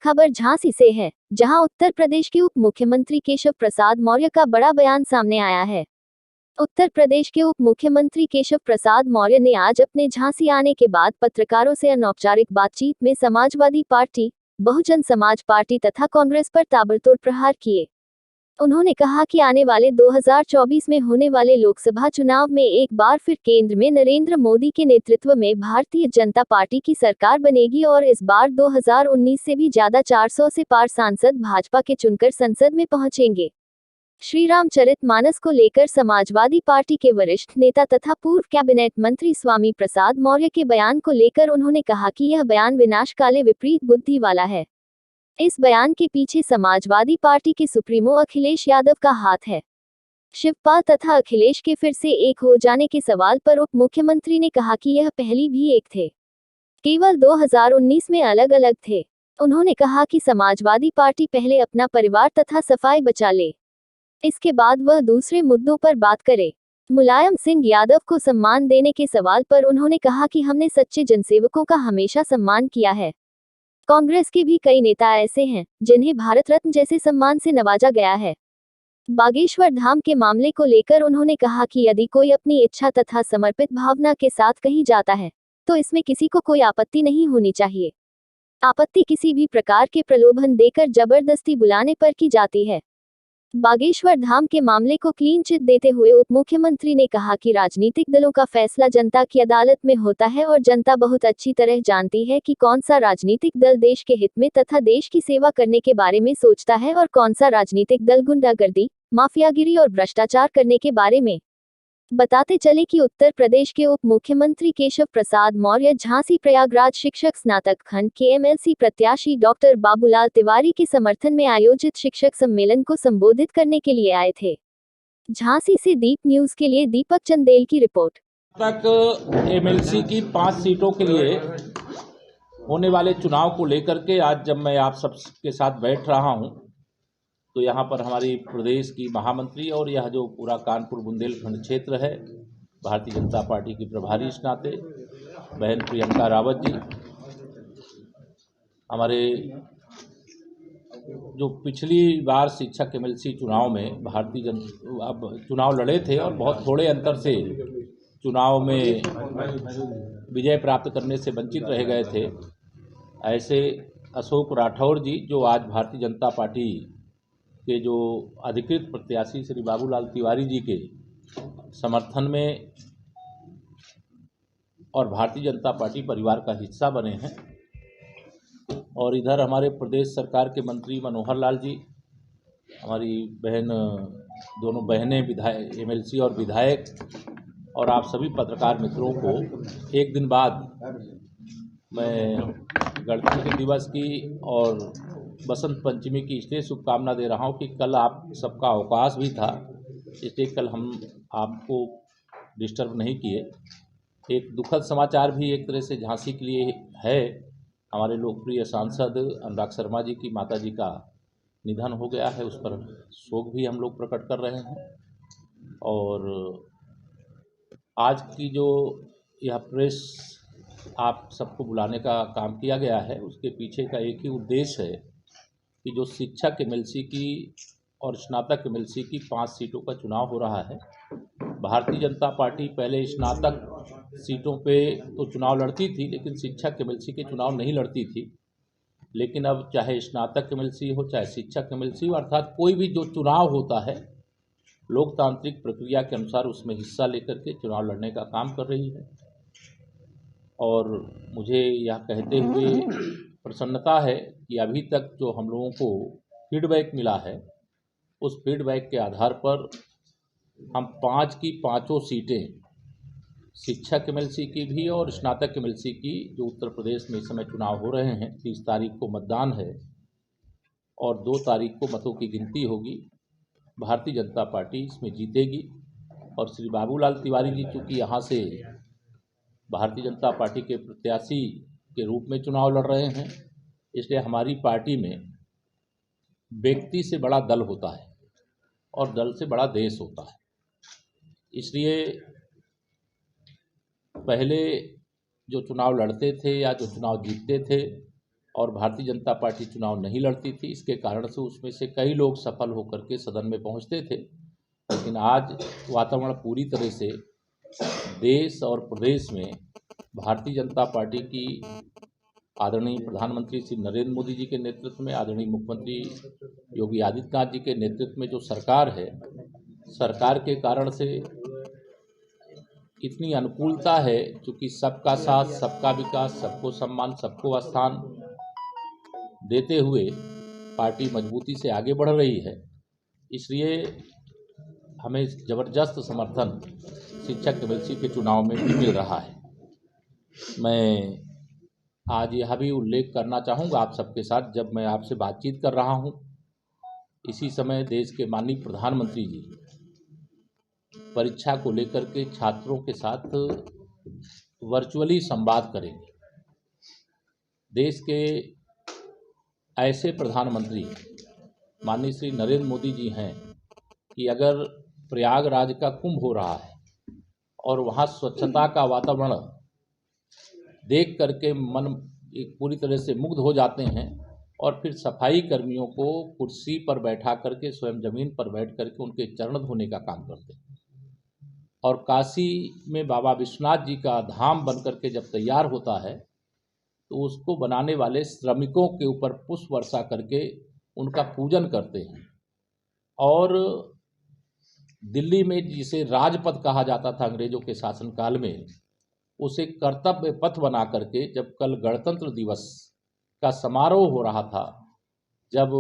खबर झांसी से है, जहां उत्तर प्रदेश के उप मुख्यमंत्री केशव प्रसाद मौर्य का बड़ा बयान सामने आया है। उत्तर प्रदेश के उप मुख्यमंत्री केशव प्रसाद मौर्य ने आज अपने झांसी आने के बाद पत्रकारों से अनौपचारिक बातचीत में समाजवादी पार्टी, बहुजन समाज पार्टी तथा कांग्रेस पर ताबड़तोड़ प्रहार किए। उन्होंने कहा कि आने वाले 2024 में होने वाले लोकसभा चुनाव में एक बार फिर केंद्र में नरेंद्र मोदी के नेतृत्व में भारतीय जनता पार्टी की सरकार बनेगी और इस बार 2019 से भी ज्यादा 400 से पार सांसद भाजपा के चुनकर संसद में पहुंचेंगे। श्री रामचरितमानस को लेकर समाजवादी पार्टी के वरिष्ठ नेता तथा पूर्व कैबिनेट मंत्री स्वामी प्रसाद मौर्य के बयान को लेकर उन्होंने कहा कि यह बयान विनाशकाले विपरीत बुद्धि वाला है। इस बयान के पीछे समाजवादी पार्टी के सुप्रीमो अखिलेश यादव का हाथ है। शिवपाल तथा अखिलेश के फिर से एक हो जाने के सवाल पर उप मुख्यमंत्री ने कहा कि यह पहली भी एक थे, केवल 2019 में अलग अलग थे। उन्होंने कहा कि समाजवादी पार्टी पहले अपना परिवार तथा सफाई बचा ले, इसके बाद वह दूसरे मुद्दों पर बात करे। मुलायम सिंह यादव को सम्मान देने के सवाल पर उन्होंने कहा कि हमने सच्चे जनसेवकों का हमेशा सम्मान किया है। कांग्रेस के भी कई नेता ऐसे हैं जिन्हें भारत रत्न जैसे सम्मान से नवाजा गया है। बागेश्वर धाम के मामले को लेकर उन्होंने कहा कि यदि कोई अपनी इच्छा तथा समर्पित भावना के साथ कहीं जाता है तो इसमें किसी को कोई आपत्ति नहीं होनी चाहिए। आपत्ति किसी भी प्रकार के प्रलोभन देकर जबरदस्ती बुलाने पर की जाती है। बागेश्वर धाम के मामले को क्लीन चिट देते हुए उप मुख्यमंत्री ने कहा कि राजनीतिक दलों का फैसला जनता की अदालत में होता है और जनता बहुत अच्छी तरह जानती है कि कौन सा राजनीतिक दल देश के हित में तथा देश की सेवा करने के बारे में सोचता है और कौन सा राजनीतिक दल गुंडागर्दी, माफियागिरी और भ्रष्टाचार करने के बारे में। बताते चले कि उत्तर प्रदेश के उप मुख्यमंत्री केशव प्रसाद मौर्य झांसी प्रयागराज शिक्षक स्नातक खंड के एमएलसी प्रत्याशी डॉक्टर बाबूलाल तिवारी के समर्थन में आयोजित शिक्षक सम्मेलन को संबोधित करने के लिए आए थे। झांसी से दीप न्यूज के लिए दीपक चंदेल की रिपोर्ट। तक एमएलसी की 5 सीटों के लिए होने वाले चुनाव को लेकर के आज जब मैं आप सबके साथ बैठ रहा हूं तो यहाँ पर हमारी प्रदेश की महामंत्री और यह जो पूरा कानपुर बुंदेलखंड क्षेत्र है, भारतीय जनता पार्टी की प्रभारी इस नाते बहन प्रियंका रावत जी, हमारे जो पिछली बार शिक्षक एमएलसी चुनाव में अब चुनाव लड़े थे और बहुत थोड़े अंतर से चुनाव में विजय प्राप्त करने से वंचित रह गए थे, ऐसे अशोक राठौर जी जो आज भारतीय जनता पार्टी के जो अधिकृत प्रत्याशी श्री बाबूलाल तिवारी जी के समर्थन में और भारतीय जनता पार्टी परिवार का हिस्सा बने हैं। और इधर हमारे प्रदेश सरकार के मंत्री मनोहर लाल जी, हमारी बहन, दोनों बहनें विधायक, एमएलसी और विधायक, और आप सभी पत्रकार मित्रों को एक दिन बाद मैं गणतंत्र दिवस की और बसंत पंचमी की इसलिए शुभकामना दे रहा हूं कि कल आप सबका अवकाश भी था, इसलिए कल हम आपको डिस्टर्ब नहीं किए। एक दुखद समाचार भी एक तरह से झांसी के लिए है, हमारे लोकप्रिय सांसद अनुराग शर्मा जी की माता जी का निधन हो गया है, उस पर शोक भी हम लोग प्रकट कर रहे हैं। और आज की जो यह प्रेस आप सबको बुलाने का काम किया गया है, उसके पीछे का एक ही उद्देश्य है कि जो शिक्षक एमएलसी की और स्नातक एमएलसी की 5 सीटों का चुनाव हो रहा है। भारतीय जनता पार्टी पहले स्नातक सीटों पे तो चुनाव लड़ती थी, लेकिन शिक्षक एमएलसी के चुनाव नहीं लड़ती थी। लेकिन अब चाहे स्नातक एमएलसी हो चाहे शिक्षक एमएलसी हो, अर्थात कोई भी जो चुनाव होता है लोकतांत्रिक प्रक्रिया के अनुसार उसमें हिस्सा लेकर के चुनाव लड़ने का काम कर रही है। और मुझे यह कहते हुए प्रसन्नता है कि अभी तक जो हम लोगों को फीडबैक मिला है, उस फीडबैक के आधार पर हम 5 की 5 सीटें शिक्षक एमएलसी की भी और स्नातक एमएलसी की, जो उत्तर प्रदेश में इस समय चुनाव हो रहे हैं, 30 तारीख को मतदान है और 2 तारीख को मतों की गिनती होगी। भारतीय जनता पार्टी इसमें जीतेगी और श्री बाबूलाल तिवारी जी चूँकि यहाँ से भारतीय जनता पार्टी के प्रत्याशी के रूप में चुनाव लड़ रहे हैं, इसलिए हमारी पार्टी में व्यक्ति से बड़ा दल होता है और दल से बड़ा देश होता है। इसलिए पहले जो चुनाव लड़ते थे या जो चुनाव जीतते थे और भारतीय जनता पार्टी चुनाव नहीं लड़ती थी। इसके कारण से उसमें से कई लोग सफल होकर के सदन में पहुंचते थे, लेकिन आज वातावरण पूरी तरह से देश और प्रदेश में भारतीय जनता पार्टी की आदरणीय प्रधानमंत्री श्री नरेंद्र मोदी जी के नेतृत्व में, आदरणीय मुख्यमंत्री योगी आदित्यनाथ जी के नेतृत्व में जो सरकार है, सरकार के कारण से इतनी अनुकूलता है, क्योंकि सबका साथ, सबका विकास, सबको सम्मान, सबको स्थान देते हुए पार्टी मजबूती से आगे बढ़ रही है। इसलिए हमें ज़बरदस्त समर्थन शिक्षक एमएलसी के चुनाव में भी मिल रहा है। मैं आज यह भी उल्लेख करना चाहूँगा आप सबके साथ, जब मैं आपसे बातचीत कर रहा हूँ, इसी समय देश के माननीय प्रधानमंत्री जी परीक्षा को लेकर के छात्रों के साथ वर्चुअली संवाद करेंगे। देश के ऐसे प्रधानमंत्री माननीय श्री नरेंद्र मोदी जी हैं कि अगर प्रयागराज का कुंभ हो रहा है और वहाँ स्वच्छता का वातावरण देख करके मन एक पूरी तरह से मुग्ध हो जाते हैं, और फिर सफाई कर्मियों को कुर्सी पर बैठा करके स्वयं जमीन पर बैठ करके उनके चरण धोने का काम करते हैं। और काशी में बाबा विश्वनाथ जी का धाम बन करके जब तैयार होता है तो उसको बनाने वाले श्रमिकों के ऊपर पुष्प वर्षा करके उनका पूजन करते हैं। और दिल्ली में जिसे राजपथ कहा जाता था अंग्रेजों के शासनकाल में, उसे कर्तव्य पथ बना करके जब कल गणतंत्र दिवस का समारोह हो रहा था, जब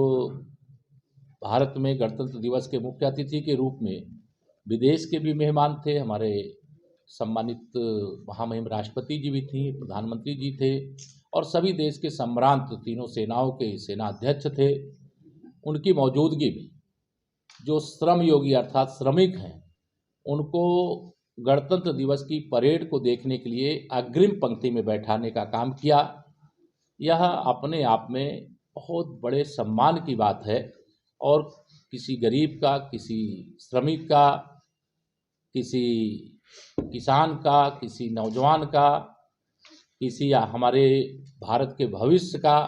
भारत में गणतंत्र दिवस के मुख्य अतिथि के रूप में विदेश के भी मेहमान थे, हमारे सम्मानित महामहिम राष्ट्रपति जी भी थी, प्रधानमंत्री जी थे, और सभी देश के सम्रांत तीनों सेनाओं के सेनाध्यक्ष थे। उनकी मौजूदगी में जो श्रम योगी अर्थात श्रमिक हैं, उनको गणतंत्र दिवस की परेड को देखने के लिए अग्रिम पंक्ति में बैठाने का काम किया। यह अपने आप में बहुत बड़े सम्मान की बात है, और किसी गरीब का, किसी श्रमिक का, किसी किसान का, किसी नौजवान का, किसी हमारे भारत के भविष्य का,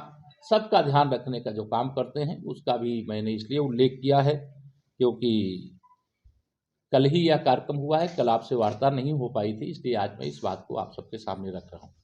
सबका ध्यान रखने का जो काम करते हैं, उसका भी मैंने इसलिए उल्लेख किया है क्योंकि कल ही यह कार्यक्रम हुआ है, कल आपसे वार्ता नहीं हो पाई थी, इसलिए आज मैं इस बात को आप सबके सामने रख रहा हूँ।